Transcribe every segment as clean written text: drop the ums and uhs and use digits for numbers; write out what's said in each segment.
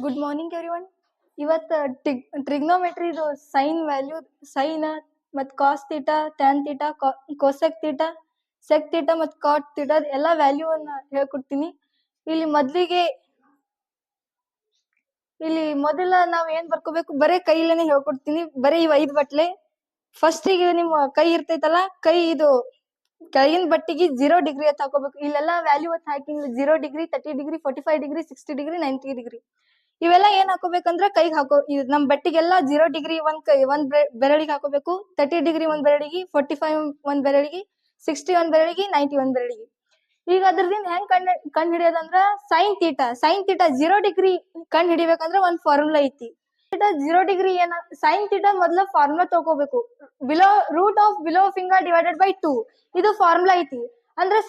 Good morning everyone. ಇವತ್ತು trigonometry ಇದು sine value, sine ಮತ್ತು cos theta, tan theta, cosec theta, sec theta ಮತ್ತು cot theta ಎಲ್ಲ ವ್ಯಾಲ್ಯೂವನ್ನ ಹೇಳ್ಕೊಡ್ತೀನಿ. ಇಲ್ಲಿ ಮೊದಲ ನಾವ್ ಏನ್ ಬರ್ಕೋಬೇಕು, ಬರೇ ಕೈಲೇನೆ ಹೇಳ್ಕೊಡ್ತೀನಿ. ಬರೀ ಇವ್ 5 ಬಟ್ಲೆ. ಫಸ್ಟಿಗೆ ನಿಮ್ಮ ಕೈ ಇರ್ತೈತಲ್ಲ, ಕೈ ಇದು ಕೆಳಗಿನ ಬಟ್ಟಿಗೆ 0 ಡಿಗ್ರಿ ಅಂತ ಹಾಕೋಬೇಕು. ಇಲ್ಲೆಲ್ಲ ವ್ಯಾಲ್ಯೂ ಅಂತ ಹಾಕಿ 0 degree, 30 degree, 45 degree, 60 degree, 90 degree ಇವೆಲ್ಲ ಏನ್ ಹಾಕೋಬೇಕಂದ್ರ ಕೈಗೆ ನಮ್ ಬಟ್ಟಿಗೆಲ್ಲ 0 ಡಿಗ್ರಿ ಒಂದ್ ಬೆರಳಿಗೆ ಹಾಕೋಬೇಕು, 30 ಡಿಗ್ರಿ ಒಂದ್ ಬೆರಳಿಗೆ, 45 ಒಂದ್ ಬೆರಳಿಗೆ, 60 ಒಂದ್ ಬೆರಳಿಗೆ, 90 ಒಂದ್ ಬೆರಳಿಗೆ. ಈಗ ಅದ್ರದಿಂದ ಹೆಂಗ್ ಕಂಡ್ ಹಿಡಿಯೋದಂದ್ರ ಸೈನ್ ತೀಟಾ 0 ಡಿಗ್ರಿ ಕಂಡ್ ಹಿಡಿಬೇಕಂದ್ರ ಒಂದ್ ಫಾರ್ಮುಲಾ ಐತಿ. 0 ಡಿಗ್ರಿ ಏನ ಸೈನ್ ತೀಟಾ ಮೊದ್ಲ ಫಾರ್ಮುಲಾ ತಗೋಬೇಕು. Root of below finger divided by 2 ಇದು ಫಾರ್ಮುಲಾ ಐತಿ. ಅಂದ್ರೆ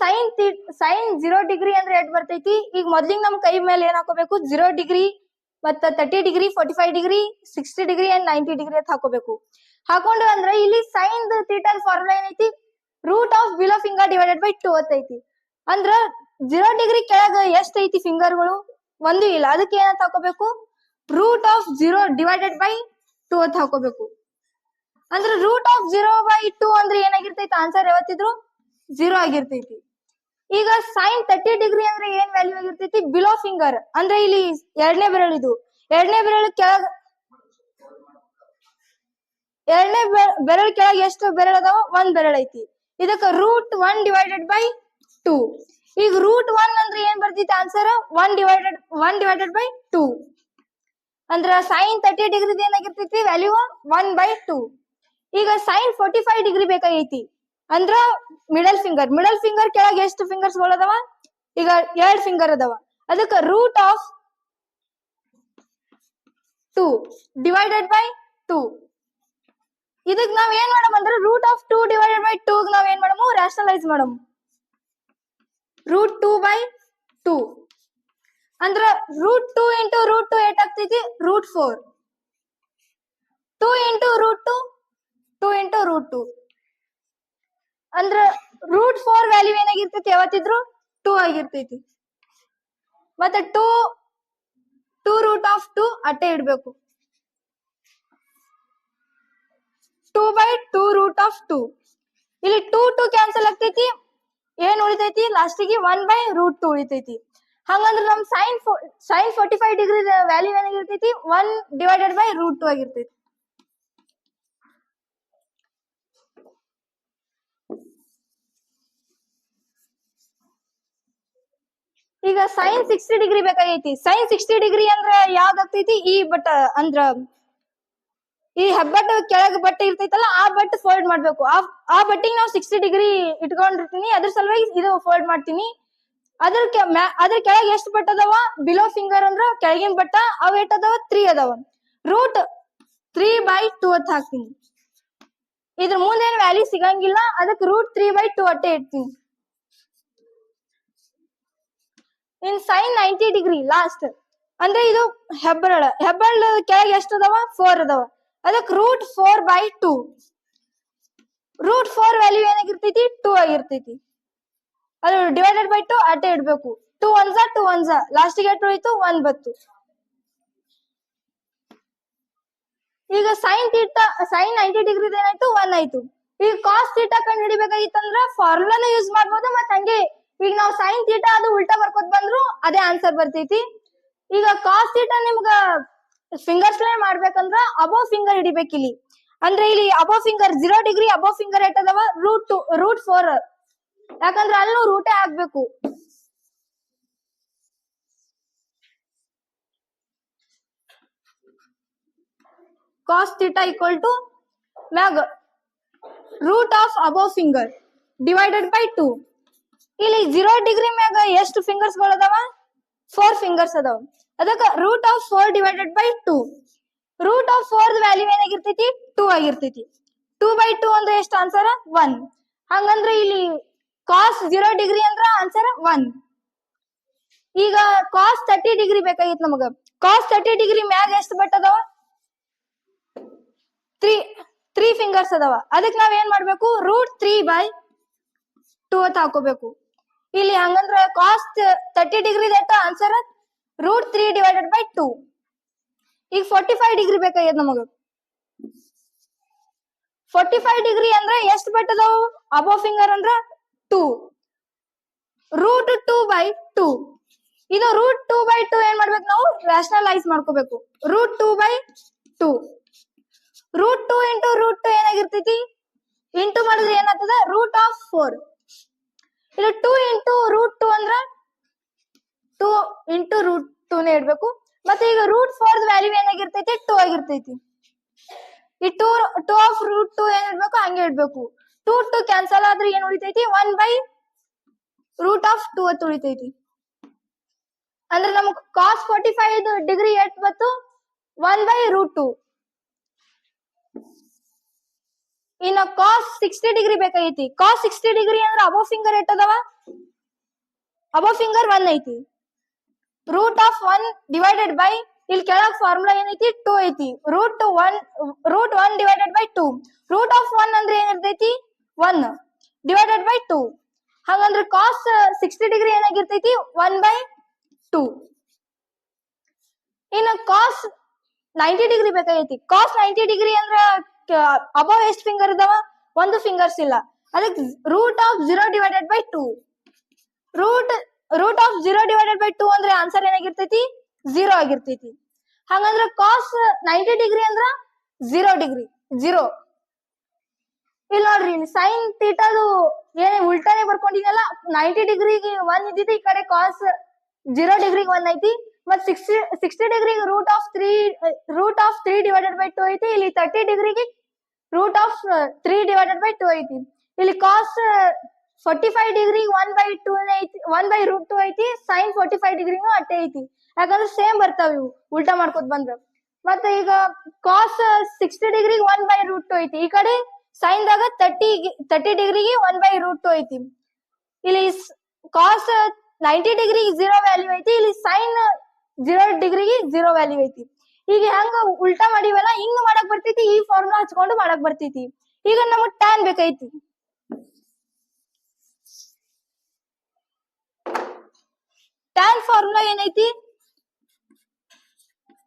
ಸೈನ್ 0 ಡಿಗ್ರಿ ಅಂದ್ರೆ ಎಷ್ಟ್ ಬರ್ತೈತಿ. ಈಗ ಮೊದ್ಲಿಗೆ ನಮ್ ಕೈ ಮೇಲೆ ಏನ್ ಹಾಕೋಬೇಕು, 0 ಡಿಗ್ರಿ ಮತ್ತ 30 degree, 45 degree, 60 degree and 90 degree ಅಂತ ಹಾಕೋಬೇಕು. ಹಾಕೊಂಡು ಅಂದ್ರೆ ಇಲ್ಲಿ ಸೈನ್ ತೀಟಾ ಫಾರ್ಮುಲಾ ಏನೈತಿ, root of below finger divided by 2 ಅಂತ ಐತಿ. ಅಂದ್ರ 0 ಡಿಗ್ರಿ ಕೆಳಗ ಎಷ್ಟ್ ಐತಿ ಫಿಂಗರ್ಗಳು, ಒಂದು ಇಲ್ಲ. ಅದಕ್ಕೆ ಏನಂತ ಹಾಕೋಬೇಕು, ರೂಟ್ ಆಫ್ 0 ಡಿವೈಡೆಡ್ ಬೈ 2 ಅಂತ ಹಾಕೋಬೇಕು. ಅಂದ್ರೆ ರೂಟ್ ಆಫ್ 0 ಬೈ 2 ಅಂದ್ರೆ ಏನಾಗಿರ್ತೈತಿ, ಆನ್ಸರ್ ಯಾವತ್ತಿದ್ರು 0 ಆಗಿರ್ತೈತಿ. ಈಗ ಸೈನ್ 30 ಡಿಗ್ರಿ ಅಂದ್ರೆ ಏನ್ ವ್ಯಾಲ್ಯೂ ಆಗಿರ್ತೈತಿ, ಬಿಲೋ ಫಿಂಗರ್ ಅಂದ್ರೆ ಇಲ್ಲಿ ಎರಡನೇ ಬೆರಳು. ಇದು ಎರಡನೇ ಬೆರಳು ಕೆಳಗ, ಎರಡನೇ ಬೆರಳು ಕೆಳಗೆ ಎಷ್ಟು ಬೆರಳು ಅದಾವ, ಒಂದ್ ಬೆರಳು ಐತಿ. ಇದಕ್ಕ ರೂಟ್ 1 ಡಿವೈಡೆಡ್ ಬೈ 2. ಈಗ ರೂಟ್ 1 ಅಂದ್ರೆ ಏನ್ ಬರ್ತೈತಿ ಆನ್ಸರ್, 1 ಡಿವೈಡೆಡ್ ಬೈ 2. ಅಂದ್ರ ಸೈನ್ 30 ಡಿಗ್ರಿ ಏನಾಗಿರ್ತೈತಿ ವ್ಯಾಲ್ಯೂ 1 ಬೈ 2. ಈಗ ಸೈನ್ 45 ಡಿಗ್ರಿ ಬೇಕಾಗೈತಿ ಅಂದ್ರ ಮಿಡಲ್ ಫಿಂಗರ್ ಕೆಳಗೆ ಎಷ್ಟು ಫಿಂಗರ್ಸ್ ಅದಾವ, ಈಗ 2 ಫಿಂಗರ್ ಅದಾವ. ಅದಕ್ಕ ರೂಟ್ ಆಫ್ 2 ಡಿವೈಡೆಡ್ ಬೈ 2. ಇದಕ್ ನಾವ್ ಏನ್ ಮಾಡಮ್ ಅಂದ್ರೆ ರೂಟ್ ಆಫ್ 2 ಡಿವೈಡೆಡ್ ಬೈ 2 ನಾವ್ ಏನ್ ಮಾಡಮು, ರ್ಯಾಷನಲೈಸ್ ಮಾಡಮ್. ರೂಟ್ 2 ಬೈ 2 ಅಂದ್ರ ರೂಟ್ 2 ಇಂಟು ರೂಟ್ 2 ಏಟಾಗ್ತೈತಿ, root 4. 2 into root 2, 2 into root 2 ಅಂದ್ರ ರೂಟ್ 4 ವ್ಯಾಲ್ಯೂ ಏನಾಗಿರ್ತೈತಿ ಯಾವತ್ತಿದ್ರು 2 ಆಗಿರ್ತೈತಿ. ಮತ್ತೆ 2 ರೂಟ್ ಆಫ್ 2 ಅಟ್ಟೆ ಇಡ್ಬೇಕು. 2 ಬೈ 2 ರೂಟ್ ಆಫ್ 2. ಇಲ್ಲಿ 2 ಕ್ಯಾನ್ಸಲ್ ಆಗ್ತೈತಿ, ಏನ್ ಉಳಿತೈತಿ ಲಾಸ್ಟಿಗೆ 1 ಬೈ ರೂಟ್ 2 ಉಳಿತೈತಿ. ಹಂಗಂದ್ರ ನಮ್ ಸೈನ್ 45 ಡಿಗ್ರಿ ವ್ಯಾಲ್ಯೂ ಏನಾಗಿರ್ತೈತಿ, 1 ಡಿವೈಡೆಡ್ ಬೈ ರೂಟ್ 2 ಆಗಿರ್ತೈತಿ. ಈಗ ಸೈನ್ 60 ಡಿಗ್ರಿ ಬೇಕಾಗೈತಿ. ಸೈನ್ 60 ಡಿಗ್ರಿ ಅಂದ್ರ ಯಾವ್ದಾಗ್ತೈತಿ, ಈ ಬಟ್ ಅಂದ್ರ ಈ ಹೆಬ್ಬಟ್ಟು ಕೆಳಗ್ ಬಟ್ಟೆ ಇರ್ತೈತಲ್ಲ, ಆ ಬಟ್ ಫೋಲ್ಡ್ ಮಾಡ್ಬೇಕು. ಆ ಬಟ್ಟಿಗೆ ನಾವು 60 ಡಿಗ್ರಿ ಇಟ್ಕೊಂಡಿರ್ತೀನಿ, ಅದ್ರ ಸಲುವಾಗಿ ಇದು ಫೋಲ್ಡ್ ಮಾಡ್ತೀನಿ. ಅದ್ರ ಕೆಳಗೆ ಎಷ್ಟು ಬಟ್ ಅದಾವ, ಬಿಲೋ ಫಿಂಗರ್ ಅಂದ್ರ ಕೆಳಗಿನ ಬಟ್ಟ, ಅವ್ ಎಷ್ಟ್ ಅದಾವ, 3 ಅದಾವ. ರೂಟ್ 3 ಬೈ 2 ಅಂತ ಹಾಕ್ತೀನಿ. ಇದ್ರ ಮುಂದೇನ್ ವ್ಯಾಲ್ಯೂ ಸಿಗಂಗಿಲ್ಲ, ಅದಕ್ಕೆ ರೂಟ್ 3 ಬೈ 2 ಅಟ್ಟೆ ಇಡ್ತೀನಿ. ಇನ್ ಸೈನ್ 90 ಡಿಗ್ರಿ ಲಾಸ್ಟ್ ಅಂದ್ರೆ ಇದು ಹೆಬ್ಬರಳ ಕೆಳಗೆ ಎಷ್ಟು ಅದಾವ, 4 ಅದಾವ. ಅದಕ್ಕೆ ರೂಟ್ 4 ಬೈ 2. ರೂಟ್ 4 ವ್ಯಾಲ್ಯೂ ಏನಾಗಿರ್ತೈತಿ, 2 ಆಗಿರ್ತೈತಿ. ಅದು ಡಿವೈಡೆಡ್ ಬೈ 2 ಅಟ್ಟೆ ಇಡ್ಬೇಕು. 2 1 ಲಾಸ್ಟಿಗೆ ಎಷ್ಟು ಉಳಿತು, 1 ಬತ್ತು. ಈಗ ಸೈನ್ 90 ಡಿಗ್ರಿ ಏನಾಯ್ತು, 1 ಆಯ್ತು. ಈಗ ಕಾಸ್ ತೀಟಾ ಕಂಡು ಹಿಡಿಬೇಕಾಗಿತ್ತಂದ್ರ ಫಾರ್ಮುಲಾನ ಯೂಸ್ ಮಾಡ್ಬೋದು. ಮತ್ ಹಂಗೆ ಈಗ ನಾವು ಸೈನ್ ತೀಟಾ ಅದು ಉಲ್ಟಾ ಬರ್ಕೋತ್ ಬಂದ್ರು ಅದೇ ಆನ್ಸರ್ ಬರ್ತೈತಿ. ಈಗ ಕಾಸ್ ತೀಟಾ ನಿಮ್ಗ ಫಿಂಗರ್ಸ್ ಮಾಡ್ಬೇಕಂದ್ರ ಅಬೋವ್ ಫಿಂಗರ್ ಹಿಡಿಬೇಕಿಲ್ಲಿ. ಅಂದ್ರೆ ಇಲ್ಲಿ above finger 0 degree above finger ಎಟ್ಟದವ, ರೂಟ್ 4. ಯಾಕಂದ್ರೆ ಅಲ್ಲೂ ರೂಟೇ ಆಗ್ಬೇಕು. ಕಾಸ್ ತೀಟಾ ಈಕ್ವಲ್ ಟು ಮ್ಯಾಗ root of above finger divided by 2. ಇಲ್ಲಿ 0 ಡಿಗ್ರಿ ಮ್ಯಾಗ ಎಷ್ಟು ಫಿಂಗರ್ಸ್ ಅದಾವ, 4 ಫಿಂಗರ್ಸ್ ಅದಾವ. ಅದಕ್ಕೆ root of 4 divided by 2. Root of 4 value ಏನಾಗಿರ್ತೈತಿ, 2 ಆಗಿರ್ತೈತಿ. 2 ಬೈ 2 ಅಂದ್ರೆ ಎಷ್ಟು ಆನ್ಸರ್, 1. ಹಂಗಂದ್ರೆ ಇಲ್ಲಿ ಕಾಸ್ 0 ಡಿಗ್ರಿ ಅಂದ್ರ ಆನ್ಸರ್ 1. ಈಗ ಕಾಸ್ 30 ಡಿಗ್ರಿ ಬೇಕಾಗಿತ್ತು ನಮಗ. ಕಾಸ್ 30 ಡಿಗ್ರಿ ಮ್ಯಾಗ ಎಷ್ಟು ಬಟ್ ಅದಾವ, 3 ಫಿಂಗರ್ಸ್ ಅದಾವ. ಅದಕ್ಕೆ ನಾವ್ ಏನ್ ಮಾಡ್ಬೇಕು, ರೂಟ್ 3 ಬೈ 2 ಅಂತ ಹಾಕೋಬೇಕು. ಇಲ್ಲಿ ಹಂಗಂದ್ರ cos 30 degree answer root 3 divided by 2. ಈಗ 45 ಡಿಗ್ರಿ ಬೇಕಾಗ್ಯದ ನಮಗ. 45 ಡಿಗ್ರಿ ಅಂದ್ರ ಎಷ್ಟ್ ಬೆಟ್ ಅದಾವು ಅಬೋ ಫಿಂಗರ್ ಅಂದ್ರ 2. ರೂಟ್ 2/2. ಇದು ರೂಟ್ 2/2 ಏನ್ ಮಾಡ್ಬೇಕು ನಾವು ರ್ಯಾಷನಲೈಸ್ ಮಾಡ್ಕೋಬೇಕು. ರೂಟ್ 2/2. ರೂಟ್ 2 ಇಂಟು ರೂಟ್ 2 ಏನಾಗಿರ್ತೈತಿ ಇಂಟು ಮಾಡಿದ್ರೆ ಏನಾಗ್ತದ ರೂಟ್ ಆಫ್ 4. ಇದು 2 ಇಂಟು ರೂಟ್ 2 ಅಂದ್ರ 2 ಇಂಟು ರೂಟ್ 2 ನೇ ಇಡ್ಬೇಕು. ಮತ್ತೆ ಈಗ ರೂಟ್ 4 ವ್ಯಾಲ್ಯೂ ಏನಾಗಿರ್ತೈತಿ 2 ಆಗಿರ್ತೈತಿ. ಈ 2 ಆಫ್ ರೂಟ್ 2 ಏನ್ ಇಡ್ಬೇಕು ಹಂಗೆ ಇಡ್ಬೇಕು. 2 ಕ್ಯಾನ್ಸಲ್ ಆದ್ರೆ ಏನ್ ಉಳಿತೈತಿ 1/ರೂಟ್ ಆಫ್ 2 ಅಂತ ಉಳಿತೈತಿ. ಅಂದ್ರೆ ನಮಗ್ ಕಾಸ್ 45 ಡಿಗ್ರಿ ಎಟ್ ಬತ್ತು 1/ರೂಟ್ 2. ಇನ್ನ ಕಾಸ್ 60 ಡಿಗ್ರಿ ಬೇಕಾಗೈತಿ. ಕಾಸ್ 60 ಡಿಗ್ರಿ ಅಂದ್ರೆ ಅಬೋ ಫಿಂಗರ್ ಎಟ್ ಅದಾವ ಅಬೋ ಫಿಂಗರ್ 1 ಐತಿ. ರೂಟ್ ಆಫ್ 1 ಡಿವೈಡೆಡ್ ಬೈ ಇಲ್ಲಿ ಕೆಳಗ್ ಫಾರ್ಮುಲಾ ಏನೈತಿ 2 ಐತಿ. Root 1 divided by 2. Root of 1 ಅಂದ್ರೆ ಏನಿರ್ತೈತಿ 1 ಡಿವೈಡೆಡ್ ಬೈ 2. ಹಾಗಂದ್ರೆ ಕಾಸ್ 60 ಡಿಗ್ರಿ ಏನಾಗಿರ್ತೈತಿ 1/2. ಇನ್ನು ಕಾಸ್ 90 ಡಿಗ್ರಿ ಬೇಕಾಗೈತಿ. ಕಾಸ್ 90 ಡಿಗ್ರಿ ಅಂದ್ರ ಅಬೋ ಎಷ್ಟ್ ಫಿಂಗರ್ ಇದಾವ ಒಂದು ಫಿಂಗರ್ಸ್ ಇಲ್ಲ. ಅದಕ್ಕೆ root of 0 divided by 2. Root of 0 divided by 2 ಅಂದ್ರೆ ಆನ್ಸರ್ ಏನಾಗಿರ್ತೈತಿ 0 ಆಗಿರ್ತೈತಿ. ಹಂಗಂದ್ರ ಕಾಸ್ 90 ಡಿಗ್ರಿ ಅಂದ್ರ 0 ಡಿಗ್ರಿ 0. ಇಲ್ಲಿ ನೋಡ್ರಿ ಇಲ್ಲಿ ಸೈನ್ ಥೀಟಾದು ಏನ್ ಉಲ್ಟಾನೆ ಬರ್ಕೊಂಡಿನಲ್ಲ 90 ಡಿಗ್ರಿಗೆ 1 ಇದ್ದಿದ್ದು ಈ ಕಡೆ ಕಾಸ್ 0 ಡಿಗ್ರಿಗೆ 1 ಐತಿ. ಮತ್ 60 ಡಿಗ್ರಿಗೆ ರೂಟ್ ಆಫ್ 3 ಡಿವೈಡೆಡ್ ಬೈ 2 ಐತಿ. ಇಲ್ಲಿ 30 ಡಿಗ್ರಿಗೆ ರೂಟ್ ಆಫ್ 3 ಡಿವೈಡೆಡ್ ಬೈ 2 ಐತಿ. ಇಲ್ಲಿ ಕಾಸ್ 45 ಡಿಗ್ರಿ 1/2 ಐತಿ 1/ರೂಟ್ 2 ಐತಿ. ಸೈನ್ 45 ಡಿಗ್ರಿನೂ ಅಟ್ಟೆ ಐತಿ. ಯಾಕಂದ್ರೆ ಸೇಮ್ ಬರ್ತಾವ ಇವು ಉಲ್ಟಾ ಮಾಡ್ಕೊತ ಬಂದ್ರ. ಮತ್ತೆ ಈಗ ಕಾಸ್ 60 ಡಿಗ್ರಿಗೆ 1/ರೂಟ್ 2 ಐತಿ. ಈ ಕಡೆ ಸೈನ್ ದಾಗ 30 ಡಿಗ್ರಿಗೆ 1/ರೂಟ್ 2 ಐತಿ. ಇಲ್ಲಿ ಕಾಸ್ 90 ಡಿಗ್ರಿಗೆ 0 ವ್ಯಾಲ್ಯೂ ಐತಿ. ಇಲ್ಲಿ ಸೈನ್ 0 ಡಿಗ್ರಿಗೆ 0 ವ್ಯಾಲ್ಯೂ ಐತಿ. ಈಗ ಹೆಂಗ ಉಲ್ಟಾ ಮಾಡಿವಲ್ಲ ಹಿಂಗ್ ಮಾಡಕ್ ಬರ್ತೈತಿ. ಈ ಫಾರ್ಮುಲಾ ಹಚ್ಕೊಂಡು ಮಾಡಕ್ ಬರ್ತೈತಿ. ಈಗ ನಮಗ್ ಟ್ಯಾನ್ ಬೇಕೈತಿ. ಟ್ಯಾನ್ ಫಾರ್ಮುಲಾ ಏನೈತಿ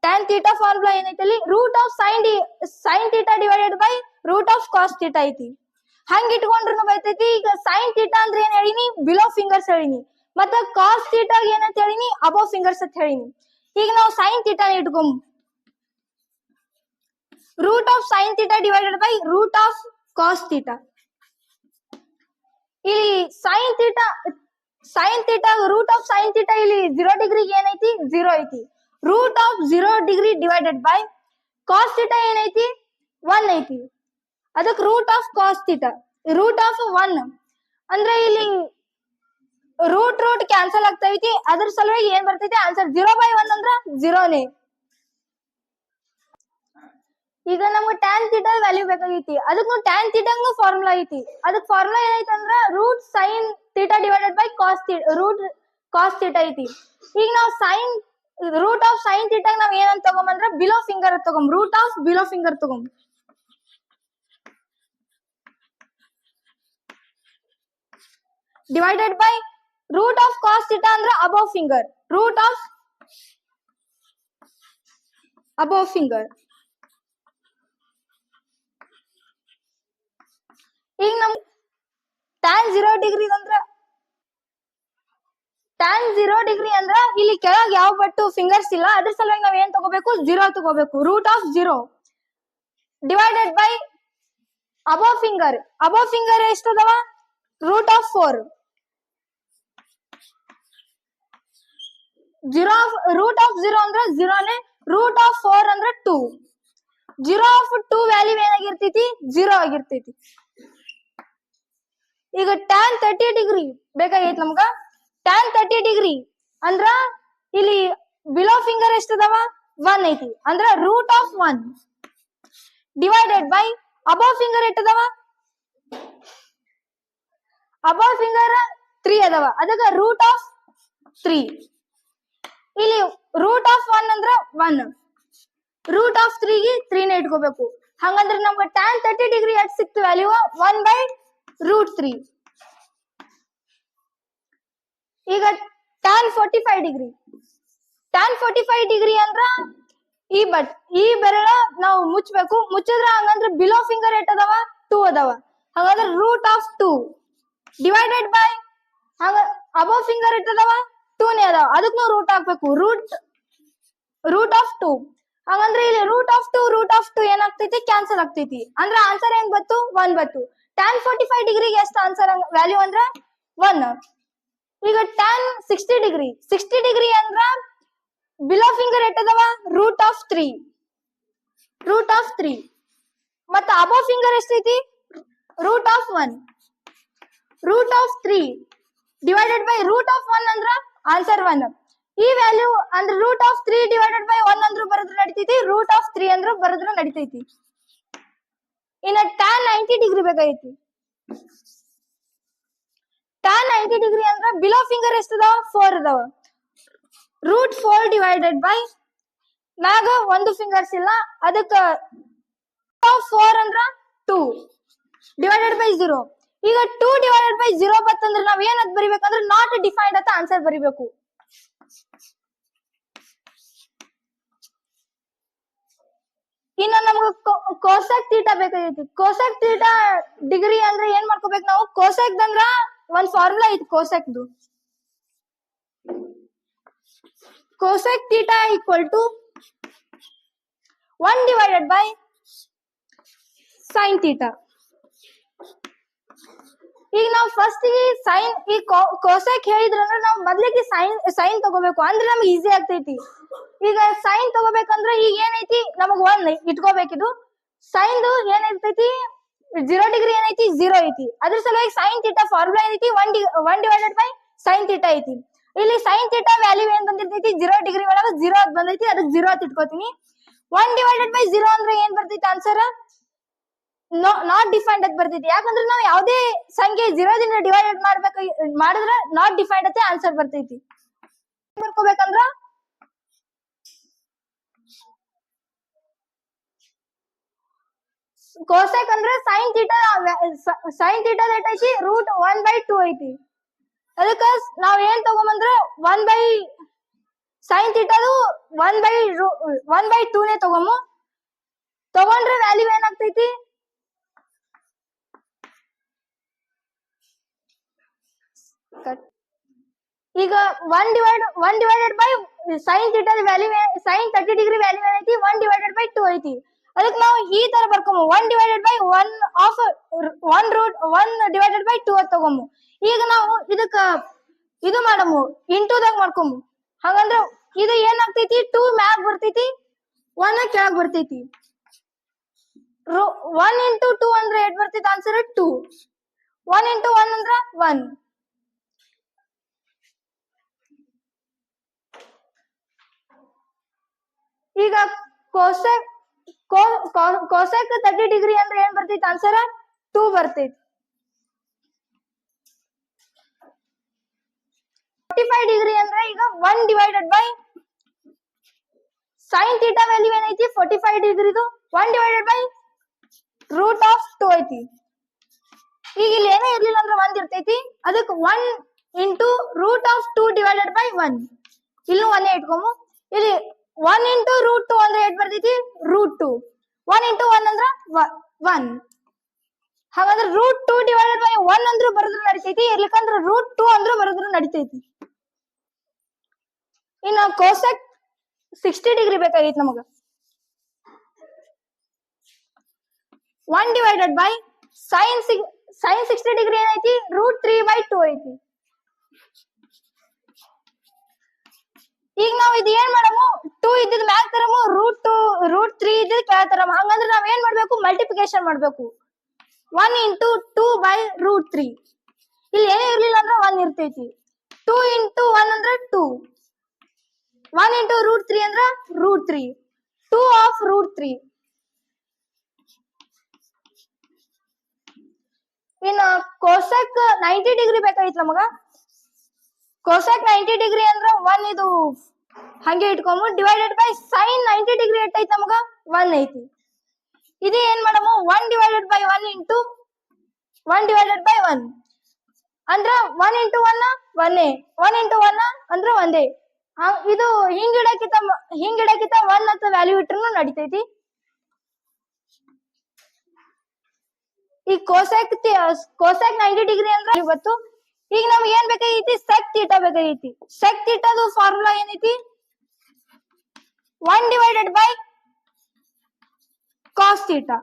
ಟ್ಯಾನ್ ಥೀಟಾ ಫಾರ್ಮುಲಾ ಏನೈತಿ ಅಲ್ಲಿ root of sine theta divided by root of cos theta ಐತಿ. ಹಂಗ ಇಟ್ಕೊಂಡ್ರು ಬರ್ತೈತಿ. ಈಗ ಸೈನ್ ಥೀಟಾ ಅಂದ್ರೆ ಏನ್ ಹೇಳಿನಿ ಬಿಲೋ ಫಿಂಗರ್ಸ್ ಹೇಳಿನಿ. ಮತ್ತ ಕಾಸ್ ಥೀಟಾ ಏನಂತ ಹೇಳಿನಿ ಅಬೋ ಫಿಂಗರ್ಸ್ ಅಂತ ಹೇಳಿನಿ. ಈಗ ನಾವು ಸೈನ್ ಥೀಟಾ ಇಟ್ಕೊಂಡ್ root of sine theta divided by root of cos theta. ಇಲ್ಲಿ sine theta root of sine theta ಇಲ್ಲಿ 0 ಡಿಗ್ರಿಗೆ ಏನೈತಿ 0 ಐತಿ. Root of 0 degree divided by cos theta ಏನೈತಿ 1 ಐತಿ. ಅದಕ್ಕೆ root of cos theta root of 1 ಅಂದ್ರೆ ಇಲ್ಲಿ ರೂಟ್ ಕ್ಯಾನ್ಸಲ್ ಆಗ್ತೈತಿ. ಅದ್ರ ಸಲುವಾಗಿ ಏನ್ ಬರ್ತೈತಿ ಆನ್ಸರ್ 0/1 ಅಂದ್ರ 0ನೇ. ಈಗ ನಮ್ಗೆ ಟ್ಯಾನ್ ಥೀಟಾ ವ್ಯಾಲ್ಯೂ ಬೇಕಾಗೈತಿ. ಅದಕ್ಕೆ ಟ್ಯಾನ್ ಥೀಟಾಗೂ ಫಾರ್ಮುಲಾ ಐತಿ. ಅದಕ್ಕೆ ಫಾರ್ಮುಲಾ ಏನೈತಿ ಅಂದ್ರ root sine theta divided by root cos theta ಐತಿ. ಈಗ ನಾವು ರೂಟ್ ಆಫ್ ಸೈನ್ ಥೀಟಾ ನಾವ್ ಏನಂತ ತಗೊಂಬಂದ್ರ ಬಿಲೋ ಫಿಂಗರ್ ತಗೊಂಡ್ ರೂಟ್ ಆಫ್ ಬಿಲೋ ಫಿಂಗರ್ ತಗೊಂಡ್ divided by root of cos theta ಅಂದ್ರ above finger root of above finger. ಈಗ ನಮ್ ಟ್ಯಾನ್ 0 ಡಿಗ್ರಿ ಅಂದ್ರ ಇಲ್ಲಿ ಕೆಳಗ್ ಯಾವ ಬಟ್ಟು ಫಿಂಗರ್ಸ್ ಇಲ್ಲ. ಅದ್ರ ಸಲುವಾಗಿ ನಾವ್ ಏನ್ ತಗೋಬೇಕು 0 ತಗೋಬೇಕು. Root of 0 divided by above finger ಎಷ್ಟದವ ರೂಟ್ ಆಫ್ 4. ರೂಟ್ ಆಫ್ 0 ಅಂದ್ರ 0ನೇ. ರೂಟ್ ಆಫ್ 4 ಅಂದ್ರ 2. 0 ಆಫ್ 2 ವ್ಯಾಲ್ಯೂ ಏನಾಗಿರ್ತೈತಿ 0 ಆಗಿರ್ತೈತಿ. ಈಗ ಟ್ಯಾನ್ 30 ಡಿಗ್ರಿ ಬೇಕಾಗೈತಿ ನಮ್ಗ. ಟ್ಯಾನ್ 30 ಡಿಗ್ರಿ ಅಂದ್ರ ಇಲ್ಲಿ ಬಿಲೋ ಫಿಂಗರ್ ಎಷ್ಟದವ 1 ಐತಿ. ಅಂದ್ರ root of 1 divided by above finger ಎಷ್ಟದವ ಅಬೌವ್ ಫಿಂಗರ್ 3 ಅದಾವ. ಅದಕ್ಕ ರೂಟ್ ಆಫ್ 3. ಇಲ್ಲಿ ರೂಟ್ ಆಫ್ 1 ಅಂದ್ರ 1 ರೂಟ್ ಆಫ್ 3ಗೆ 3ನೇ ಇಟ್ಕೋಬೇಕು. ಹಂಗಂದ್ರೆ ನಮ್ಗೆ ಟ್ಯಾನ್ 30 ಡಿಗ್ರಿ ಎಷ್ಟ್ ಸಿಕ್ತು ವ್ಯಾಲ್ಯೂ 1/√3. ಈಗ ಟ್ಯಾನ್ 45 ಡಿಗ್ರಿ ಅಂದ್ರ ಈ ಬೆರಳ ನಾವು ಮುಚ್ಚಬೇಕು. ಮುಚ್ಚಿದ್ರ ಹಂಗಂದ್ರೆ ಬಿಲೋ ಫಿಂಗರ್ ಎಟ್ ಅದಾವ 2 ಅದಾವ. ಹಾಗಾದ್ರೆ ರೂಟ್ ಆಫ್ 2 ಡಿವೈಡೆಡ್ ಬೈ ಹಂಗ ಅಬೋ ಫಿಂಗರ್ ಎಟ್ ಅದಾವ 2 ನೇ ಅದಾವ. ಅದಕ್ಕೆ ನಾವು ರೂಟ್ ಹಾಕ್ಬೇಕು. ರೂಟ್ ಆಫ್ 2 ಹಂಗಂದ್ರೆ ಇಲ್ಲಿ ರೂಟ್ ಆಫ್ 2 ಏನಾಗ್ತೈತಿ ಕ್ಯಾನ್ಸಲ್ ಆಗ್ತೈತಿ. ಅಂದ್ರೆ ಆನ್ಸರ್ ಏನ್ ಬತ್ತು 1 ಬತ್ತು. tan 45 ಡಿಗ್ರಿಗೆ ಎಷ್ಟು ಆನ್ಸರ್ ವ್ಯಾಲ್ಯೂ ಅಂದ್ರ 1. ಈಗ tan 60 ಡಿಗ್ರಿ ಅಂದ್ರ ಬಿಲೋ ಫಿಂಗರ್ ಎಟ್ ಅದಾವ ರೂಟ್ ಆಫ್ 3 ಮತ್ತ ಅಬೋ ಫಿಂಗರ್ ಎಷ್ಟೈತಿ root of 1. Root of 3 divided by root of 1 ಅಂದ್ರ ಆನ್ಸರ್ 1. ಈ ವ್ಯಾಲ್ಯೂ ಅಂದ್ರೆ ರೂಟ್ ಆಫ್ 3 ಡಿವೈಡೆಡ್ ಬೈ 1 ಅಂದ್ರೂ ಬರೆದ್ರು ನಡಿತೈತಿ, ರೂಟ್ ಆಫ್ 3 ಅಂದ್ರೂ ಬರೆದ್ರು ನಡಿತೈತಿ. ಇನ್ನ tan 90 ಡಿಗ್ರಿ ಬೇಕಾಗೈತಿ. tan 90 ಡಿಗ್ರಿ ಅಂದ್ರ ಬಿಲೋ ಫಿಂಗರ್ ಎಷ್ಟದಾವ 4 ಅದಾವ. ರೂಟ್ 4 ಡಿವೈಡೆಡ್ ಬೈ ಮ್ಯಾಗ ಒಂದು ಫಿಂಗರ್ಸ್ ಇಲ್ಲ, ಅದಕ್ಕ 4 ಅಂದ್ರ 2 ಡಿವೈಡೆಡ್ ಬೈ 0. ಈಗ 2 ಡಿವೈಡೆಡ್ ಬೈ 0 ಬತ್ತಂದ್ರ ನಾವ್ ಏನಂತ ಬರಿಬೇಕಂದ್ರ ನಾಟ್ ಡಿಫೈನ್ಡ್ ಅಂತ ಆನ್ಸರ್ ಬರಿಬೇಕು. ಇನ್ನ ನಮ್ಗ ಕೋಸೆಕ್ ಥೀಟಾ ಬೇಕಾಗೈತಿ. ಕೋಸೆಕ್ ಥೀಟಾ ಡಿಗ್ರಿ ಅಂದ್ರೆ ಏನ್ ಮಾಡ್ಕೋಬೇಕು ನಾವು? ಕೋಸೆಕ್ ಅಂದ್ರ ಒಂದ್ ಫಾರ್ಮುಲಾ ಐತಿ ಕೋಸೆಕ್ದು. cosec theta equal to 1 divided by sin theta. ಈಗ ನಾವು ಫಸ್ಟ್ ಸೈನ್ ಈ ಕೋಸೆಕ್ ಹೇಳಿದ್ರಂದ್ರೆ ನಾವು ಮೊದ್ಲಿಗೆ ಸೈನ್ ತಗೋಬೇಕು, ಅಂದ್ರೆ ನಮ್ಗೆ ಈಸಿ ಆಗ್ತೈತಿ. ಈಗ ಸೈನ್ ತಗೋಬೇಕಂದ್ರೆ ಈಗ ಏನೈತಿ ನಮಗ್ 1 ಇಟ್ಕೋಬೇಕಿದು. ಸೈನ್ದು ಏನಿರ್ತೈತಿ 0 ಡಿಗ್ರಿ ಏನೈತಿ 0 ಐತಿ. ಅದ್ರ ಸಲುವಾಗಿ ಸೈನ್ ಥೀಟಾ ಫಾರ್ಮುಲಾ ಏನೈತಿ 1 ಡಿವೈಡೆಡ್ ಬೈ ಸೈನ್ ಥೀಟಾ ಐತಿ. ಇಲ್ಲಿ ಸೈನ್ ಥೀಟಾ ವ್ಯಾಲ್ಯೂ ಏನ್ ಬಂದಿರ್ತೈತಿ 0 ಡಿಗ್ರಿ ಒಳಗ 0 ಅಂತ ಬಂದೈತಿ, ಅದಕ್ಕೆ 0 ಅಂತ ಇಟ್ಕೋತೀನಿ. 1 ಡಿವೈಡೆಡ್ ಬೈ 0 ಅಂದ್ರೆ ಏನ್ ಬರ್ತೈತಿ ಆನ್ಸರ್? ನಾಟ್ ಡಿಫೈನ್ಡ್ ಅಂತ ಬರ್ತೈತಿ. ಯಾಕಂದ್ರೆ ನಾವು ಯಾವುದೇ ಸಂಖ್ಯೆ 0 ದಿಂದ ಡಿವೈಡೆಡ್ ಮಾಡಿದ್ರೆ ನಾಟ್ ಡಿಫೈನ್ಡ್ ಅಂತ ಆನ್ಸರ್ ಬರ್ತೈತಿ. ಬರ್ಕೋಬೇಕಂದ್ರ ಕೋಸೆಕ್ ಅಂದ್ರೆ ಸೈನ್ ಥೀಟಾ ದಟ್ ಐತಿ ರೂಟ್ 1/2 ಐತಿ. ಅದಕ್ಕ ನಾವ್ ಏನ್ ತಗೊಂಬಂದ್ರೆ 1 ಬೈ ಸೈನ್ ಥೀಟಾದು 1/2 ನೇ ತಗೊಂಡ್ರೆ ವ್ಯಾಲ್ಯೂ ಏನಾಗ್ತೈತಿ ಈಗ 1 ಡಿವೈಡೆಡ್ ಬೈ ಸೈನ್ ಥೀಟಾದ ವ್ಯಾಲ್ಯೂ ಸೈನ್ 30 ಡಿಗ್ರಿ ವ್ಯಾಲ್ಯೂ ಏನೈತಿ 1 ಡಿವೈಡೆಡ್ ಬೈ 2 ಐತಿ. ಅದಕ್ಕೆ ನಾವು ಈ ತರ ಬರ್ಕೊಮು 1 divided by 1 root 1 divided by 2 ಅಂತ ತಗೊಮು. ಈಗ ನಾವು ಇದಕ್ಕ ಇದು ಮಾಡಮು ಇಂಟೂದಾಗ ಮಾಡ್ಕೊಮು. ಹಾಗಂದ್ರ ಇದು ಏನಾಗ್ತೈತಿ 2 ಮ್ಯಾಗ್ ಬರ್ತೈತಿ 1 ಕೆಳಗ್ ಬರ್ತೈತಿ. 1 ಇಂಟು 2 ಅಂದ್ರೆ ಎಷ್ಟ್ ಬರ್ತೈತಿ ಆನ್ಸರ್ 2. 1 ಇಂಟು 1 ಅಂದ್ರ 1. ಈಗ ಕೋಸೆಕ್ 30 ಡಿಗ್ರಿ ಅಂದ್ರೆ ಏನ್ ಬರ್ತೈತಿ ಆನ್ಸರ್ 2 ಬರ್ತೈತಿ. 45 ಡಿಗ್ರಿ ಅಂದ್ರೆ ಈಗ 1 divided by sine theta value ಏನೈತಿ 45 ಡಿಗ್ರಿದು 1 ಡಿವೈಡೆಡ್ ಬೈ ರೂಟ್ ಆಫ್ 2 ಐತಿ. ಈಗ ಇಲ್ಲಿ ಏನೇ ಇರ್ಲಿಲ್ಲ ಅಂದ್ರೆ 1 ಇರ್ತೈತಿ, ಅದಕ್ಕೆ 1 into root of 2 divided by 1. ಇಲ್ಲೂ 1 ಇಟ್ಕೊಮು. ಇಲ್ಲಿ 1 ಇಂಟು ರೂಟ್ 2 ಅಂದ್ರೆ ಎಷ್ಟ್ ಬರ್ತೈತಿ ರೂಟ್ 2. 1 ಇಂಟು 1 ಅಂದ್ರ 1. ಹಾಗಾದ್ರೆ ರೂಟ್ 2 ಡಿವೈಡೆಡ್ ಬೈ 1 ಅಂದ್ರೂ ಬರೆದ್ರು ನಡಿತೈತಿ, ಇರ್ಲಿಕ್ಕಂದ್ರ ರೂಟ್ 2 ಅಂದ್ರೂ ಬರೆದ್ರು ನಡಿತೈತಿ. ಇನ್ನ ಕೋಸೆಕ್ 60 ಡಿಗ್ರಿ ಬೇಕಾಗೈತಿ ನಮಗ. 1 ಡಿವೈಡೆಡ್ ಬೈ ಸೈನ್ 60 ಡಿಗ್ರಿ ಏನೈತಿ ರೂಟ್ 3/2 ಐತಿ. ಈಗ ನಾವು ಇದು ಏನ್ ಮಾಡಮು 2 ಇದ್ದಿದ್ ಮ್ಯಾಗ್ ತರಮು, ರೂಟ್ 3 ಇದ್ದಿದ್ ಕೆಳಗ್ ತರಮು. ಹಂಗಂದ್ರೆ ನಾವ್ ಏನ್ ಮಾಡ್ಬೇಕು ಮಲ್ಟಿಪ್ಲಿಕೇಶನ್ ಮಾಡ್ಬೇಕು. 1 ಇಂಟು 2 ಬೈ ರೂಟ್ 3. ಇಲ್ಲಿ ಏನೇ ಇರ್ಲಿಲ್ಲ ಅಂದ್ರೆ 1 ಇರ್ತೈತಿ. 2 ಇಂಟು 1 ಅಂದ್ರೆ 2. 1 ಇಂಟು ರೂಟ್ 3 ಅಂದ್ರ ರೂಟ್ 3. 2 of root 3. ಇನ್ನ ಕೋಸೆಕ್ 90 ಡಿಗ್ರಿ ಬೇಕಾಗಿತ್ತು ನಮಗ. ಕೋಸೆಕ್ 90 ಡಿಗ್ರಿ ಅಂದ್ರ 1 ಇದು ಹಂಗೆ ಇಟ್ಕೊಮು. ಡಿವೈಡೆಡ್ ಬೈ ಸೈನ್ 90 ಡಿಗ್ರಿ ಎಷ್ಟೈತಿ ನಮಗ 1 ಐತಿ. ಇದು ಏನ್ ಮಾಡಮು 1 divided by 1 into 1 divided by 1 ಅಂದ್ರ 1 ಇಂಟು 1 1 1 ಇಂಟು 1 ಅಂದ್ರ 1. ಇದು ಹಿಂಗಿಡಕ್ಕಿಂತ 1 ಅಂತ ವ್ಯಾಲ್ಯೂ ಇಟ್ರು ನಡಿತೈತಿ. ಈ ಕೋಸೆಕ್ 90 ಡಿಗ್ರಿ ಅಂದ್ರೆ ಇವತ್ತು ಈಗ ನಮ್ಗೆ ಏನ್ ಬೇಕಾಗೈತಿ, ಸೆಕ್ ಥೀಟಾ ಬೇಕಾಗೈತಿ. ಸೆಕ್ ಥೀಟಾದು ಫಾರ್ಮುಲಾ ಏನೈತಿ, 1 ಡಿವೈಡೆಡ್ ಬೈ ಕಾಸ್ ಥೀಟಾ.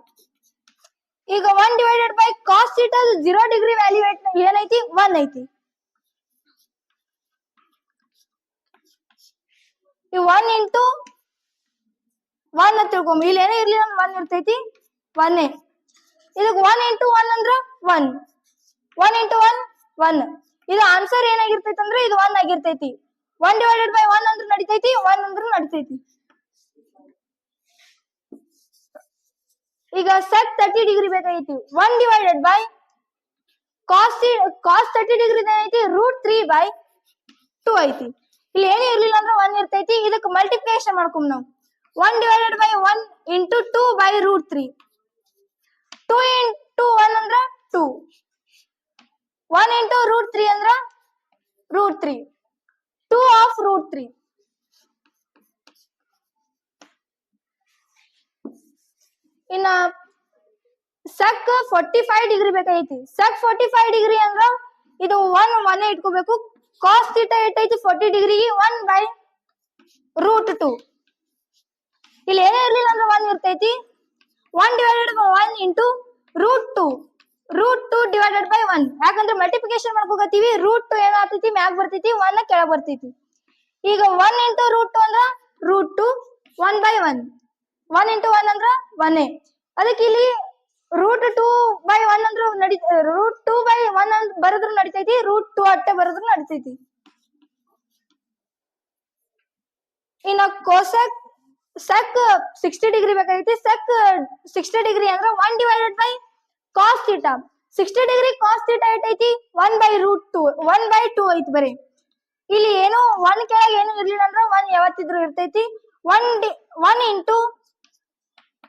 ಈಗ 1 divided by cos theta 0 degree value ಏನೈತಿ, 1 ಐತಿ. ಈ 1 ಇಂಟು 1 ಅಂತ ತಿಳ್ಕೊಂಬ, ಇಲ್ಲಿ ಏನೇ ಇರ್ಲಿ 1 ಇರ್ತೈತಿ, 1. ಇದಕ್ 1 ಇಂಟು 1 ಅಂದ್ರ 1, 1 ಇಂಟು 1 1. ಇದು ಆನ್ಸರ್ ಏನಾಗಿರ್ತೈತಿ ಅಂದ್ರೆ ಇದು 1 ಆಗಿರ್ತೈತಿ. 1 ಡಿವೈಡೆಡ್ ಬೈ 1 ಅಂದ್ರ ನಡಿತೈತಿ, 1 ಅಂದ್ರ ನಡಿತೈತಿ. ಈಗ ಸೆಕ್ 30 ಡಿಗ್ರಿ ಬೇಕಾಗೈತಿ. 1 ಡಿವೈಡೆಡ್ ಬೈ ಕಾಸ್ 30 ಡಿಗ್ರಿ ಏನೈತಿ, √3/2 ಐತಿ. ಇಲ್ಲಿ ಏನೇ ಇರ್ಲಿಲ್ಲ ಅಂದ್ರೆ 1 ಇರ್ತೈತಿ. ಇದಕ್ಕೆ ಮಲ್ಟಿಪ್ಲಿಕೇಶನ್ ಮಾಡ್ಕೊಂಡ್ ನಾವು 1 ಡಿವೈಡೆಡ್ ಬೈ 1 ಇಂಟು 2/√3. 2 ಇಂಟು 1 ಅಂದ್ರ 2, 1 ಇಂಟು √3 ಅಂದ್ರ √3, 2 ಆಫ್ √3. ಇನ್ನ ಸೆಕ್ 45 ಡಿಗ್ರಿ ಬೇಕಾಗೈತಿ. ಸೆಕ್ 45 ಡಿಗ್ರಿ ಅಂದ್ರ ಇದು 1 ಇಟ್ಕೋಬೇಕು. ಕಾಸ್ ಥೀಟಾ ಐತಿ 40 ಡಿಗ್ರಿಗೆ 1/√2. ಇಲ್ಲಿ ಏನೇ ಇರ್ಲಿಲ್ಲ ಅಂದ್ರೆ 1 ಇರ್ತೈತಿ. 1 divided by 1 into √2, √2 divided by 1. ಯಾಕಂದ್ರೆ ಮಲ್ಟಿಪ್ಲಿಕೇಶನ್ ಮಾಡ್ಕೋತೀವಿ, √2 ಏನಾಗ್ತೈತಿ ಮ್ಯಾಗ್ ಬರ್ತೈತಿ, 1 ಕೆಳಗ್ ಬರ್ತೈತಿ. ಈಗ 1 ಇಂಟು √2 ಅಂದ್ರ √2, 1/1. 1 ಇಂಟು 1 ಅಂದ್ರ 1. ಅದಕ್ಕೆ ಇಲ್ಲಿ √2/1 ಅಂದ್ರ √2/1 ಅಂತ ಬರದ್ರು ನಡಿತೈತಿ, √2 ಅಟ್ಟೆ ಬರದ್ರು ನಡಿತೈತಿ. ಇನ್ನ ಕೋಸೆಕ್ ಸೆಕ್ 60 ಡಿಗ್ರಿ ಬೇಕಾಗೈತಿ. ಸೆಕ್ 60 ಡಿಗ್ರಿ ಅಂದ್ರ 1 divided by cos theta. 60 degree cos theta ಐತಿ 1/√2, 1/2 ಐತಿ ಬರೀ. ಇಲ್ಲಿ ಏನು 1 ಕೆಳಗೆ ಏನು ಇರ್ಲಿಲ್ಲ ಅಂದ್ರ 1 ಯಾವತ್ತಿದ್ರು ಇರ್ತೈತಿ. 1 ಇಂಟು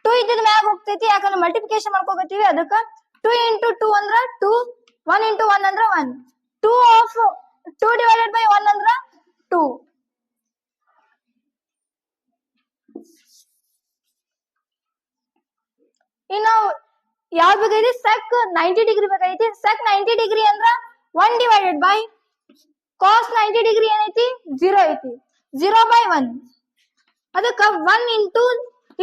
2 ಇದ್ದಿದ್ ಮ್ಯಾಗ ಹೋಗ್ತೈತಿ, ಯಾಕಂದ್ರೆ ಮಲ್ಟಿಪ್ಲಿಕೇಶನ್ ಮಾಡ್ಕೋತೀವಿ. ಅದಕ್ಕ 2 ಇಂಟು 2 ಅಂದ್ರ 2, 1 ಇಂಟು 1 ಅಂದ್ರ 1, 2 ಡಿವೈಡೆಡ್ ಬೈ 1 ಅಂದ್ರ 2. ಇನ್ನು ಯಾವ್ದು ಬೇಕಾಗೈತಿ, ಸೆಕ್ 90 ಡಿಗ್ರಿ ಬೇಕಾಗೈತಿ. ಸೆಕ್ 90 ಡಿಗ್ರಿ ಅಂದ್ರ 1 ಡಿವೈಡೆಡ್ ಬೈ ಕಾಸ್ 90 ಡಿಗ್ರಿ ಏನೈತಿ 0 ಐತಿ, 0/1. ಅದಕ್ಕ 1 ಇಂಟು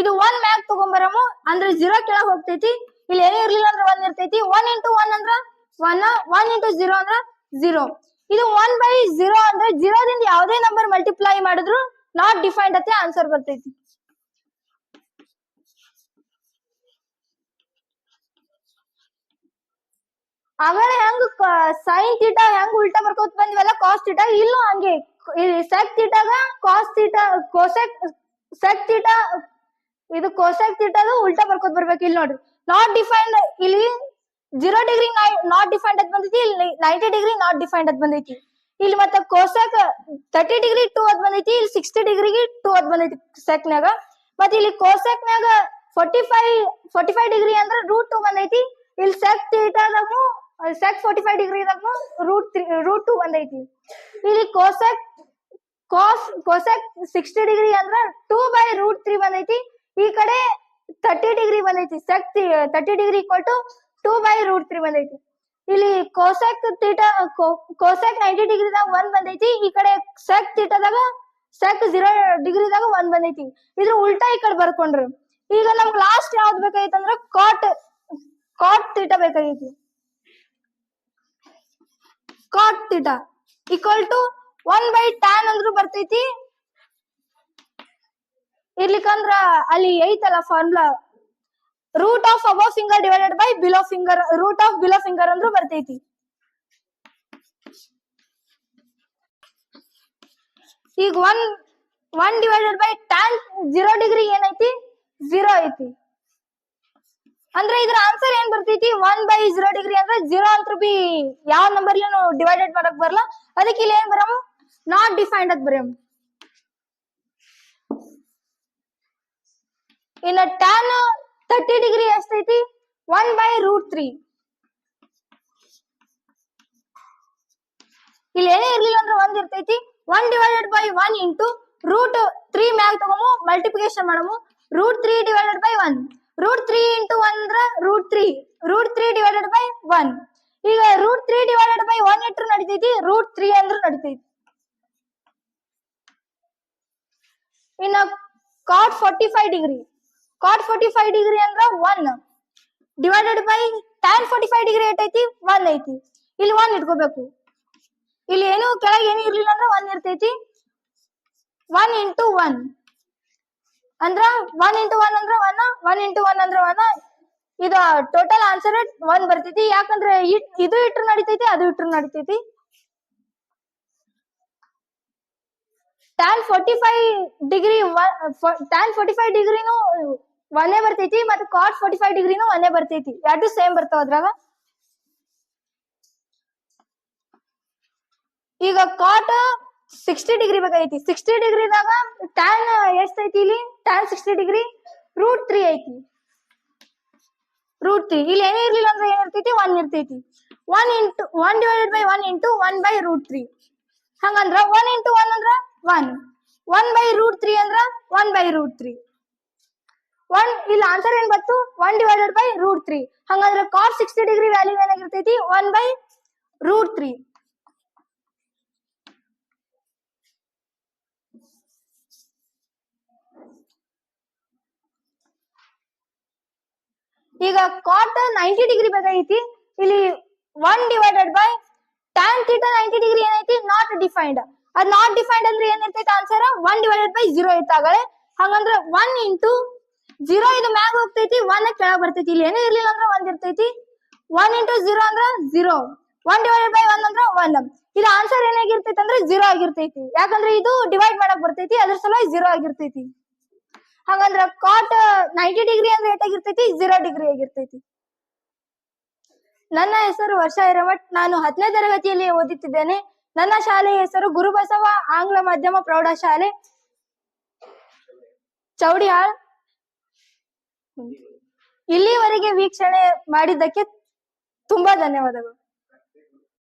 ಇದು 1 ಮ್ಯಾಗ್ ತಗೊಂಬರಮು ಅಂದ್ರೆ 0 ಕೆಳಗ್ ಹೋಗ್ತೈತಿ. ಇಲ್ಲಿ ಏನೇ ಇರ್ಲಿಲ್ಲ ಅಂದ್ರೆ 1 ಇರ್ತೈತಿ. 1 ಇಂಟು 1 ಅಂದ್ರ 1, 1 ಇಂಟು 0 ಅಂದ್ರ 0. ಇದು 1/0 ಅಂದ್ರೆ 0 ದಿಂದ ಯಾವುದೇ ನಂಬರ್ ಮಲ್ಟಿಪ್ಲೈ ಮಾಡಿದ್ರು ನಾಟ್ ಡಿಫೈನ್ಡ್ ಅಂತ ಆನ್ಸರ್ ಬರ್ತೈತಿ. ಆಮೇಲೆ ಹೆಂಗ್ ಸೈನ್ ಥೀಟಾ ಹೆಂಗ್ ಉಲ್ಟಾ ಬರ್ಕೋತ ಬಂದ್ವಲ್ಲ ಕಾಸ್ ಥೀಟಾ, ಇಲ್ಲೂ ಹಂಗೆ ಸೆಕ್ ಥೀಟಾಗ ಕಾಸ್ ಥೀಟಾ ಸೆಕ್ ಥೀಟಾ ಇದು ಕೋಸೆಕ್ ಥೀಟಾದು ಉಲ್ಟಾ ಬರ್ಕೋತ ಬರ್ಬೇಕು. ಇಲ್ಲಿ ನೋಡ್ರಿ ನಾಟ್ ಡಿಫೈನ್ಡ್, ಇಲ್ಲಿ 0 ಡಿಗ್ರಿ ನಾಟ್ ಡಿಫೈನ್ಡ್ ಅಂತ ಬಂದೈತಿ, ಇಲ್ಲಿ 90 ಡಿಗ್ರಿ ನಾಟ್ ಡಿಫೈನ್ಡ್ ಅಂತ ಬಂದೈತಿ. ಇಲ್ಲಿ ಮತ್ತೆ ಕೋಸೆಕ್ 30 ಡಿಗ್ರಿ 2 ಅಂತ ಬಂದೈತಿ, ಇಲ್ಲಿ 60 ಡಿಗ್ರಿಗೆ 2 ಅಂತ ಬಂದೈತಿ ಸೆಕ್ನಾಗ. ಮತ್ತೆ ಇಲ್ಲಿ ಕೋಸೆಕ್ನಾಗ 45 ಡಿಗ್ರಿ ಅಂದ್ರ √2 ಬಂದೈತಿ. ಇಲ್ಲಿ ಸೆಕ್ ಥೀಟಾದಾಗೂ ಸೆಕ್ 45 ಡಿಗ್ರಿದಾಗೂ √2 ಬಂದೈತಿ. ಇಲ್ಲಿ ಕೋಸೆಕ್ 60 ಡಿಗ್ರಿ ಅಂದ್ರ 2/√3 ಬಂದೈತಿ. ಈ ಕಡೆ 30 ಡಿಗ್ರಿ ಬಂದೈತಿ. ಸೆಕ್ 30 ಡಿಗ್ರಿ = 2/√3 ಬಂದೈತಿ. ಇಲ್ಲಿ ಕೋಸೆಕ್ 90 ಡಿಗ್ರಿದಾಗ 1 ಬಂದೈತಿ. ಈ ಕಡೆ ಸೆಕ್ ಥೀಟಾದಾಗ ಸೆಕ್ 0 ಡಿಗ್ರಿದಾಗ 1 ಬಂದೈತಿ. ಇದ್ರ ಉಲ್ಟಾ ಈ ಕಡೆ ಬರ್ಕೊಂಡ್ರು. ಈಗ ನಮ್ಗೆ ಲಾಸ್ಟ್ ಯಾವ್ದು ಬೇಕಾಗೈತಿ ಅಂದ್ರ ಕಾಟ್ ಥೀಟಾ ಬೇಕಾಗೈತಿ. ಕಾಟ್ ಥೀಟಾ = 1/tan ಅಂದ್ರೂ ಬರ್ತೈತಿ. ಇರ್ಲಿಕ್ಕಂದ್ರ ಅಲ್ಲಿ ಐತಲ್ಲ formula, root of above finger divided by below finger, root of below finger ಅಂದ್ರೂ ಬರ್ತೈತಿ. ಈಗ 1 ಡಿವೈಡೆಡ್ ಬೈ tan 0 ಡಿಗ್ರಿ ಏನೈತಿ 0 ಐತಿ. ಅಂದ್ರೆ ಇದ್ರ ಆನ್ಸರ್ ಏನ್ ಬರ್ತೈತಿ 1/0 ಡಿಗ್ರಿ ಅಂದ್ರೆ 0 ಅಂತ ಬಿ ಯಾವ ನಂಬರ್ ಡಿವೈಡೆಡ್ ಮಾಡಕ್ ಬರಲ್ಲ. ಅದಕ್ಕೆ ಇಲ್ಲಿ ಏನ್ ಬರಮು ನಾಟ್ ಡಿಫೈನ್ಡ್ ಅಂತ ಬರಮು. ಇನ್ನ tan 30 ಡಿಗ್ರಿ ಎಷ್ಟೈತಿ 1/√3. ಇಲ್ಲಿ ಏನೇ ಇರ್ಲಿಲ್ಲ ಅಂದ್ರೆ 1 ಇರ್ತೈತಿ. 1 divided by 1 into root 3 ಮ್ಯಾಗ ತಗೊಂಡು ಮಲ್ಟಿಪ್ಲಿಕೇಶನ್ ಮಾಡಮು root 3 divided by 1 root 3 into 1 ಅಂದ್ರ root 3 divided by 1 ಈಗ root 3 divided by 1 ಇಟ್ರು ನಡಿತೈತಿ root 3 ಅಂದ್ರೂ ನಡಿತೈತಿ. ಇನ್ನ cot 45 degree ಅಂದ್ರ 1 divided by tan 45 degree ಏಟೈತಿ 1 ಐತಿ ಇಲ್ಲಿ 1 ಇಟ್ಕೋಬೇಕು. ಇಲ್ಲಿ ಏನು ಕೆಳಗೆ ಏನು ಇರ್ಲಿಲ್ಲ ಅಂದ್ರೆ 1 ಇರ್ತೈತಿ. 1 into 1 ಅಂದ್ರ 1 into 1 ಅಂದ್ರ 1 1 into 1 ಅಂದ್ರ 1 ಇದು ಟೋಟಲ್ ಆನ್ಸರ್ 1 ಬರ್ತೈತಿ. ಯಾಕಂದ್ರೆ ಇದು ಇಟ್ರು ನಡಿತೈತಿ ಅದು ಇಟ್ರು ನಡಿತೈತಿ. tan 45 ಡಿಗ್ರಿನು 1 ಬರ್ತೈತಿ ಮತ್ತೆ cot 45 ಡಿಗ್ರಿನು 1 ಬರ್ತೈತಿ. ಎರಡು ಸೇಮ್ ಬರ್ತಾವ ಅದ್ರಾಗ. ಈಗ cot 60 ಡಿಗ್ರಿ ಬೇಕಾಗೈತಿ. 60 ಡಿಗ್ರಿದಾಗ tan ಎಷ್ಟೈತಿ ಇಲ್ಲಿ tan 60 ಡಿಗ್ರಿ root 3 ಐತಿ. root 3 ಇಲ್ಲಿ ಏನೇ ಇರ್ಲಿಲ್ಲ ಅಂದ್ರೆ ಏನಿರ್ತೈತಿ 1 ಇರ್ತೈತಿ. 1 divided by 1 into 1 by root 3 ಹಂಗಂದ್ರ 1 into 1 ಅಂದ್ರ 1 by root 3 ಅಂದ್ರ 1 by root 3 ಇಲ್ಲಿ ಆನ್ಸರ್ ಏನ್ ಬಂತು 1 divided by root 3 ಹಂಗಂದ್ರ cot 60 ಡಿಗ್ರಿ ವ್ಯಾಲ್ಯೂ ಏನಾಗಿರ್ತೈತಿ 1 by root 3. ಈಗ cot 90 ಡಿಗ್ರಿ ಬೇಕಾಗೈತಿ. ಇಲ್ಲಿ 1 divided by tan theta 90 degree ಏನೈತಿ ನಾಟ್ ಡಿಫೈನ್ಡ್. ಅದ್ ನಾಟ್ ಡಿಫೈನ್ಡ್ ಅಂದ್ರೆ ಏನಿರ್ತೈತಿ ಆನ್ಸರ್ 1 divided by 0 ಇತ್ತಾಗಳೆ. ಹಂಗಂದ್ರ 1 into 0 ಇದು ಮ್ಯಾಗ ಹೋಗ್ತೈತಿ 1 ಕೆಳಗ್ ಬರ್ತೈತಿ. ಇಲ್ಲಿ ಏನೂ ಇರ್ಲಿಲ್ಲ ಅಂದ್ರೆ 1 ಇರ್ತೈತಿ. 1 into 0 ಅಂದ್ರ 0 1 divided by 1 ಅಂದ್ರ 1 ಇದು ಆನ್ಸರ್ ಏನಾಗಿರ್ತೈತಿ ಅಂದ್ರೆ 0 ಆಗಿರ್ತೈತಿ. ಯಾಕಂದ್ರೆ ಇದು ಡಿವೈಡ್ ಮಾಡಕ್ ಬರ್ತೈತಿ ಅದ್ರ ಸಲುವಾಗಿ 0 ಆಗಿರ್ತೈತಿ. ಹಾಗಂದ್ರ cot 90 ಡಿಗ್ರಿ ಅಂದ್ರೆ ಏಟಾಗಿರ್ತೈತಿ 0 ಡಿಗ್ರಿ ಆಗಿರ್ತೈತಿ. ನನ್ನ ಹೆಸರು ವರ್ಷಾ ಹಿರೇಮಠ್. ನಾನು 10ನೇ ತರಗತಿಯಲ್ಲಿ ಓದುತ್ತಿದ್ದೇನೆ. ನನ್ನ ಶಾಲೆಯ ಹೆಸರು ಗುರುಬಸವ ಆಂಗ್ಲ ಮಾಧ್ಯಮ ಪ್ರೌಢಶಾಲೆ ಚೌಡಿಹಾಳ್. ಇಲ್ಲಿವರೆಗೆ ವೀಕ್ಷಣೆ ಮಾಡಿದ್ದಕ್ಕೆ ತುಂಬಾ ಧನ್ಯವಾದಗಳು.